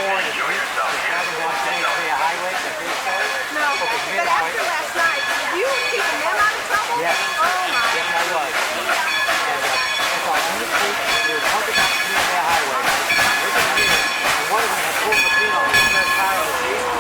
more in the street that's traveling down San Antonio Highway, the big story? No, Okay, but after last night, you were keeping them out of trouble? Yes. Oh my. Yes, I was. And so in the street, we were talking about the San Antonio Highway. We're going to hear, and one of them had pulled the pin on the spare tire of the vehicle.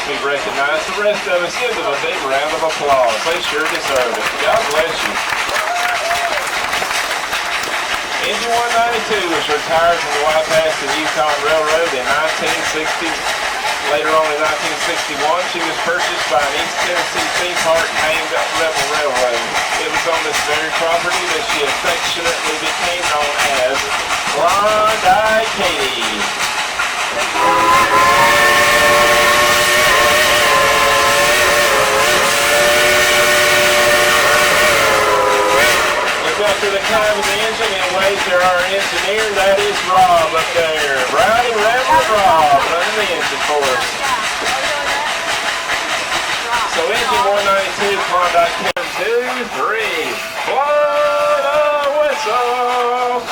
Be recognized. The rest of us give them a big round of applause. They sure deserve it. God bless you. Engine 192 was retired from the Whitepass to Yukon Railroad in 1960. Later on in 1961, she was purchased by an East Tennessee theme park named Rebel Railroad. It was on this very property that she affectionately became known as Blonde-Eye Katie. Up to the climb of the engine and waves there our engineer, that is Rob up there. Brownie Reverend Rob running the engine for us. So engine 192, Klondike 10, 2, 3. Blow the whistle!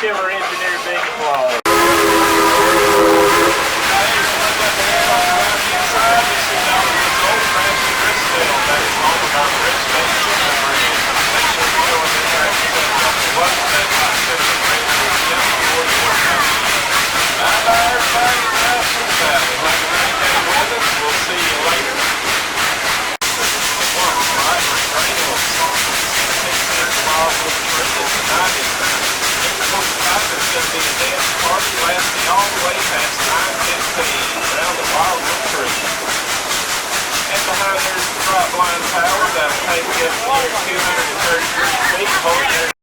Give our engineer a big applause. We'll see you later. It's going to be a dance party lasting all the way past 9:15 around the Wildwood Tree. And behind there's the drop line tower that'll take you up near 233 feet, holding your